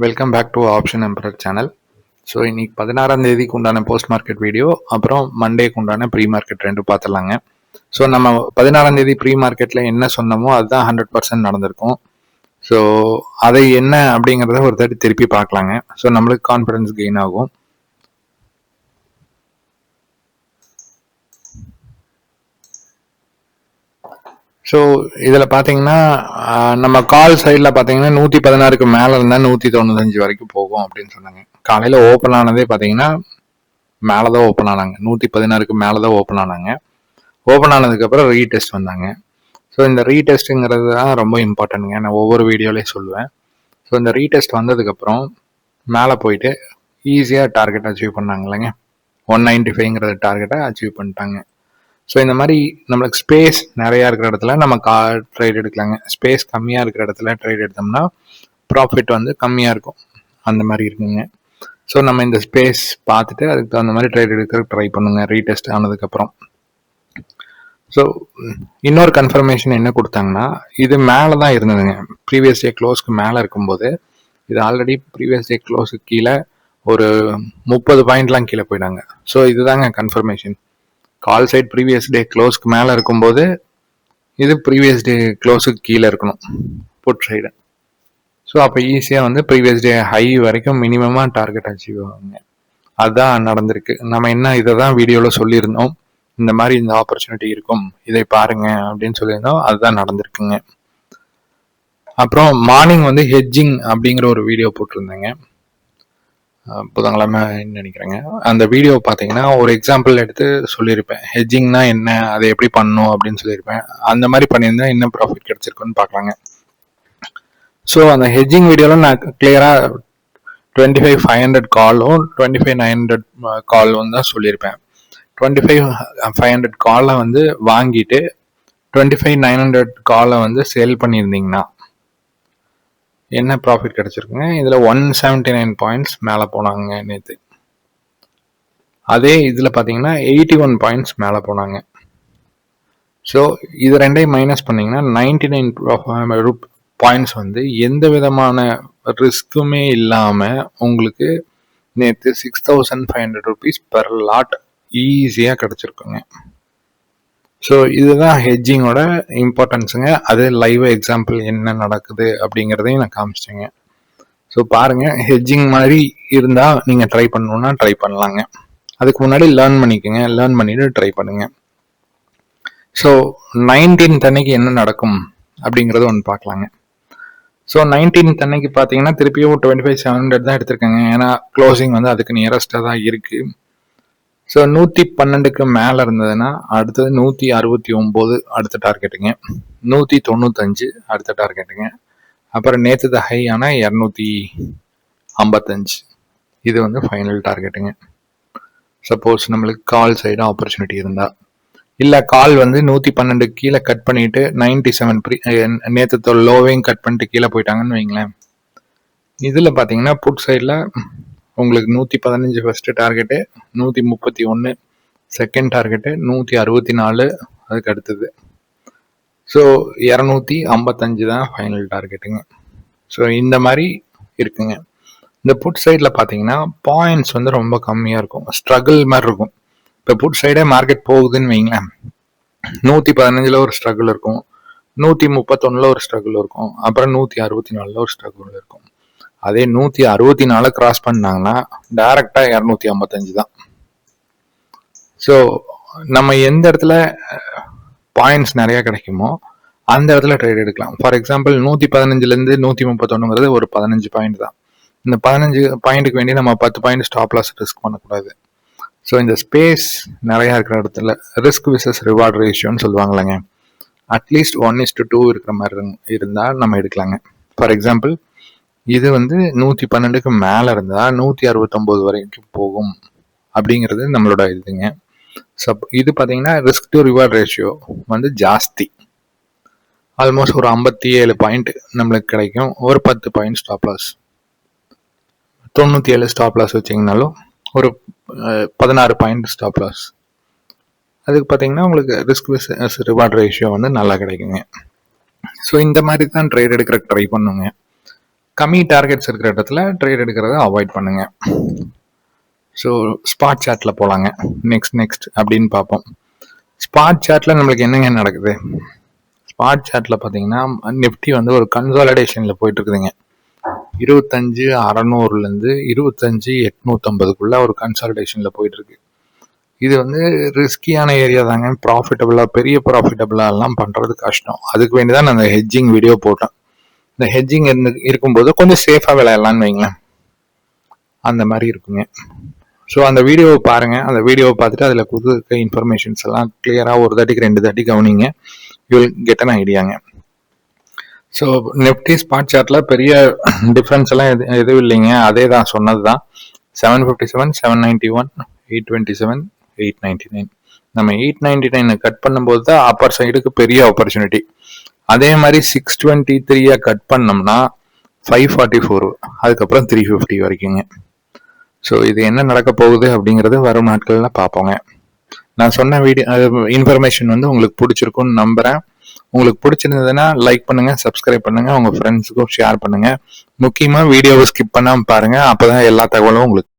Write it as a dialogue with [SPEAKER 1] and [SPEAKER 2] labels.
[SPEAKER 1] Welcome back to Option Emperor channel. So இன்னைக்கு 16ஆம் தேதிக்கு உண்டான போஸ்ட் மார்க்கெட் வீடியோ, அப்புறம் மண்டேக்கு உண்டான ப்ரீ மார்க்கெட் ரெண்டு பார்த்துடலாங்க. ஸோ நம்ம 16ஆம் தேதி ப்ரீ மார்க்கெட்டில் என்ன சொன்னமோ அதுதான் 100% நடந்திருக்கும். ஸோ அதை என்ன அப்படிங்கிறத ஒரு தடவை திருப்பி பார்க்கலாங்க. ஸோ நம்மளுக்கு கான்ஃபிடன்ஸ் கெயின் ஆகும். ஸோ இதில் பார்த்தீங்கன்னா நம்ம கால் சைடில் பார்த்தீங்கன்னா 116க்கு மேலே இருந்தால் 195 வரைக்கும் போகும் அப்படின்னு சொன்னாங்க. காலையில் ஓப்பன் ஆனதே பார்த்தீங்கன்னா மேலே தான் ஓப்பன் ஆனாங்க. 116க்கு மேலே தான் ஓப்பன் ஆனாங்க. ஓப்பன் ஆனதுக்கப்புறம் ரீடெஸ்ட் வந்தாங்க. ஸோ இந்த ரீடெஸ்ட்டுங்கிறது தான் ரொம்ப இம்பார்ட்டன்ட்டுங்க. நான் ஒவ்வொரு வீடியோலையும் சொல்லுவேன். ஸோ இந்த ரீடெஸ்ட் வந்ததுக்கப்புறம் மேலே போயிட்டு ஈஸியாக டார்கெட் அச்சீவ் பண்ணாங்க இல்லைங்க. 195ங்கிற டார்கெட்டை அச்சீவ் பண்ணிட்டாங்க. ஸோ இந்த மாதிரி நம்மளுக்கு ஸ்பேஸ் நிறையா இருக்கிற இடத்துல நம்ம ட்ரேட் எடுக்கலாங்க. ஸ்பேஸ் கம்மியாக இருக்கிற இடத்துல ட்ரேட் எடுத்தோம்னா ப்ராஃபிட் வந்து கம்மியாக இருக்கும். அந்த மாதிரி இருக்குங்க. ஸோ நம்ம இந்த ஸ்பேஸ் பார்த்துட்டு அதுக்கு தகுந்த மாதிரி ட்ரேட் எடுக்கிறதுக்கு ட்ரை பண்ணுங்க ரீடெஸ்ட் ஆனதுக்கப்புறம். ஸோ இன்னொரு கன்ஃபர்மேஷன் என்ன கொடுத்தாங்கன்னா, இது மேலே தான் இருந்ததுங்க. ப்ரீவியஸ் டே க்ளோஸ்க்கு மேலே இருக்கும்போது இது ஆல்ரெடி ப்ரீவியஸ் டே க்ளோஸுக்கு கீழே ஒரு 30 பாயிண்ட்லாம் கீழே போயிட்டாங்க. ஸோ இதுதாங்க கன்ஃபர்மேஷன். கால் சைட் ப்ரீவியஸ் டே க்ளோஸ்க்கு மேலே இருக்கும்போது இது ப்ரீவியஸ் டே க்ளோஸுக்கு கீழே இருக்கணும் புட் சைடு. ஸோ அப்போ ஈஸியாக வந்து ப்ரீவியஸ் டே ஹை வரைக்கும் மினிமமாக டார்கெட் அச்சீவ் ஆகுங்க. அதுதான் நடந்திருக்கு. நம்ம என்ன இதை தான் வீடியோவில் சொல்லியிருந்தோம், இந்த மாதிரி இந்த ஆப்பர்ச்சுனிட்டி இருக்கும், இதை பாருங்க அப்படின்னு சொல்லியிருந்தோம். அதுதான் நடந்திருக்குங்க. அப்புறம் மார்னிங் வந்து ஹெட்ஜிங் அப்படிங்கிற ஒரு வீடியோ போட்டிருந்தேங்க, புதன்கிழமை நினைக்கிறேங்க. அந்த வீடியோ பார்த்தீங்கன்னா ஒரு எக்ஸாம்பிள் எடுத்து சொல்லியிருப்பேன். ஹெட்ஜிங்னா என்ன, அதை எப்படி பண்ணணும் அப்படின்னு சொல்லியிருப்பேன். அந்த மாதிரி பண்ணியிருந்தா என்ன ப்ராஃபிட் கிடைச்சிருக்குன்னு பார்க்கலாங்க. ஸோ அந்த ஹெட்ஜிங் வீடியோவில் நான் கிளியராக 25,500 காலும் 25,900 காலும் தான் சொல்லியிருப்பேன். 25,500 காலை வந்து வாங்கிட்டு 25,900 காலை வந்து சேல் பண்ணியிருந்தீங்கன்னா என்ன ப்ராஃபிட் கிடைச்சிருக்குங்க. இதில் 179 பாயிண்ட்ஸ் மேலே போனாங்க நேற்று. அதே இதில் பார்த்தீங்கன்னா 81 பாயிண்ட்ஸ் மேலே போனாங்க. ஸோ இது ரெண்டையும் மைனஸ் பண்ணிங்கன்னா 99 பாயிண்ட்ஸ் வந்து எந்த விதமான ரிஸ்க்குமே இல்லாமல் உங்களுக்கு நேற்று 6,500 rupees பெர் லாட் ஈஸியாக கிடச்சிருக்குங்க. ஸோ இதுதான் ஹெட்ஜிங்கோட இம்பார்ட்டன்ஸுங்க. அது லைவ் எக்ஸாம்பிள் என்ன நடக்குது அப்படிங்கிறதையும் நான் காமிச்சிட்டேங்க. ஸோ பாருங்கள், ஹெட்ஜிங் மாதிரி இருந்தால் நீங்கள் ட்ரை பண்ணணுன்னா ட்ரை பண்ணலாங்க. அதுக்கு முன்னாடி லேர்ன் பண்ணிக்கோங்க. லேர்ன் பண்ணிவிட்டு ட்ரை பண்ணுங்கள். ஸோ 19th அன்னைக்கு என்ன நடக்கும் அப்படிங்கிறது ஒன்று பார்க்கலாங்க. ஸோ 19th அன்னைக்கு பார்த்தீங்கன்னா திருப்பியும் 25,700 தான் எடுத்திருக்காங்க. ஏன்னா க்ளோசிங் வந்து அதுக்கு நியரஸ்டாக தான் இருக்குது. ஸோ 112க்கு மேலே இருந்ததுன்னா அடுத்தது 169 அடுத்த டார்கெட்டுங்க, 195 அடுத்த டார்கெட்டுங்க, அப்புறம் நேற்று ஹை ஆனால் 255 இது வந்து ஃபைனல் டார்கெட்டுங்க. சப்போஸ் நம்மளுக்கு கால் சைடு ஆப்பர்ச்சுனிட்டி இருந்தால், இல்லை கால் வந்து 112 கீழே கட் பண்ணிட்டு 97 நேற்று லோவையும் கட் பண்ணிட்டு கீழே போயிட்டாங்கன்னு வைங்களேன். இதில் பார்த்தீங்கன்னா புட் சைடில் உங்களுக்கு 115 ஃபர்ஸ்ட் டார்கெட்டு, 131 செகண்ட் டார்கெட்டு, 164 அதுக்கு அடுத்தது. ஸோ 255 தான் ஃபைனல் டார்கெட்டுங்க. ஸோ இந்த மாதிரி இருக்குங்க. இந்த புட் சைடில் பார்த்தீங்கன்னா பாயிண்ட்ஸ் வந்து ரொம்ப கம்மியாக இருக்கும், ஸ்ட்ரகிள் மாதிரி இருக்கும். இப்போ புட் சைடே மார்க்கெட் போகுதுன்னு வைங்களேன், 115 ஒரு ஸ்ட்ரகிள் இருக்கும், 131 ஒரு ஸ்ட்ரகிள் இருக்கும், அப்புறம் 164 ஒரு ஸ்ட்ரகிள் இருக்கும். அதே 164 கிராஸ் பண்ணாங்கன்னா டைரக்டா 255 தான். ஸோ நம்ம எந்த இடத்துல பாயிண்ட்ஸ் நிறைய கிடைக்குமோ அந்த இடத்துல ட்ரேட் எடுக்கலாம். ஃபார் எக்ஸாம்பிள் 115லேருந்து 131ங்கிறது ஒரு 15 பாயிண்ட் தான். இந்த 15 பாயிண்ட்டுக்கு வேண்டி நம்ம 10 பாயிண்ட் ஸ்டாப் லாஸ் ரிஸ்க் பண்ணக்கூடாது. ஸோ இந்த ஸ்பேஸ் நிறையா இருக்கிற இடத்துல ரிஸ்க் விசஸ் ரிவார்ட் ரேஷியோன்னு சொல்லுவாங்களேங்க, அட்லீஸ்ட் 1:2 இருக்கிற மாதிரி இருந்தால் நம்ம எடுக்கலாங்க. ஃபார் எக்ஸாம்பிள் இது வந்து 112க்கு மேலே இருந்தால் 169 வரைக்கும் போகும் அப்படிங்கிறது நம்மளோட இதுங்க. இது பார்த்தீங்கன்னா ரிஸ்க் டு ரிவார்ட் ரேஷியோ வந்து ஜாஸ்தி. ஆல்மோஸ்ட் ஒரு 57 பாயிண்ட் நம்மளுக்கு கிடைக்கும். ஒரு 10 point stop loss, 97 stop loss வச்சிங்கனாலும் ஒரு 16 பாயிண்ட் ஸ்டாப் லாஸ். அதுக்கு பார்த்தீங்கன்னா உங்களுக்கு ரிஸ்க் ரிவார்ட் ரேஷியோ வந்து நல்லா கிடைக்குங்க. ஸோ இந்த மாதிரி தான் ட்ரேட் எடுக்கிற ட்ரை பண்ணுங்க. கம்மி டார்கெட்ஸ் இருக்கிற இடத்துல ட்ரேட் எடுக்கிறத அவாய்ட் பண்ணுங்க. ஸோ ஸ்பாட் சார்ட்டில் போகலாங்க. நெக்ஸ்ட் அப்படின்னு பார்ப்போம். ஸ்பாட் சார்ட்டில் நம்மளுக்கு என்னங்க நடக்குது? ஸ்பாட் சார்ட்டில் பார்த்தீங்கன்னா நிஃப்டி வந்து ஒரு கன்சாலிடேஷனில் போயிட்டு இருக்குதுங்க. 25,600லேருந்து 25,850க்குள்ள ஒரு கன்சாலிடேஷனில் போயிட்டு இருக்கு. இது வந்து ரிஸ்கியான ஏரியா தாங்க. பெரிய ப்ராஃபிட்டபிளா எல்லாம் பண்றது கஷ்டம். அதுக்கு வேண்டிதான் நான் அந்த ஹெட்ஜிங் வீடியோ போட்டேன். இந்த ஹெட்ஜிங் இருக்கும்போது கொஞ்சம் சேஃபா விளையாடலாம்னு வைங்களேன். அந்த மாதிரி இருக்குங்க. ஸோ அந்த வீடியோவை பாருங்க. அந்த வீடியோவை பார்த்துட்டு அதில் கொடுத்துருக்க இன்ஃபர்மேஷன்ஸ் எல்லாம் கிளியரா 1 தடவைக்கு 2 தடவை கவனிங்க. யூ வில் கெட் அன் ஐடியாங்க. ஸோ நிஃப்டி ஸ்பாட் சார்ட்ல பெரிய டிஃப்ரென்ஸ் எல்லாம் எதுவும் இல்லைங்க. அதே தான் சொன்னது தான். 757, 791, 827, 899. நம்ம 899 கட் பண்ணும்போது தான் அப்பர் சைடுக்கு பெரிய ஆப்பர்ச்சுனிட்டி. அதே மாதிரி 623 கட் பண்ணோம்னா 544, அதுக்கப்புறம் 350 வரைக்குங்க. ஸோ இது என்ன நடக்க போகுது அப்படிங்கிறது வரும் நாட்கள்ல பார்ப்போங்க. நான் சொன்ன இன்ஃபர்மேஷன் வந்து உங்களுக்கு பிடிச்சிருக்கும்னு நம்புறேன். உங்களுக்கு பிடிச்சிருந்ததுன்னா லைக் பண்ணுங்க, சப்ஸ்கிரைப் பண்ணுங்க, உங்க ஃப்ரெண்ட்ஸுக்கும் ஷேர் பண்ணுங்க. முக்கியமா வீடியோவை ஸ்கிப் பண்ணாம பாருங்க. அப்பதான் எல்லா தகவலும் உங்களுக்கு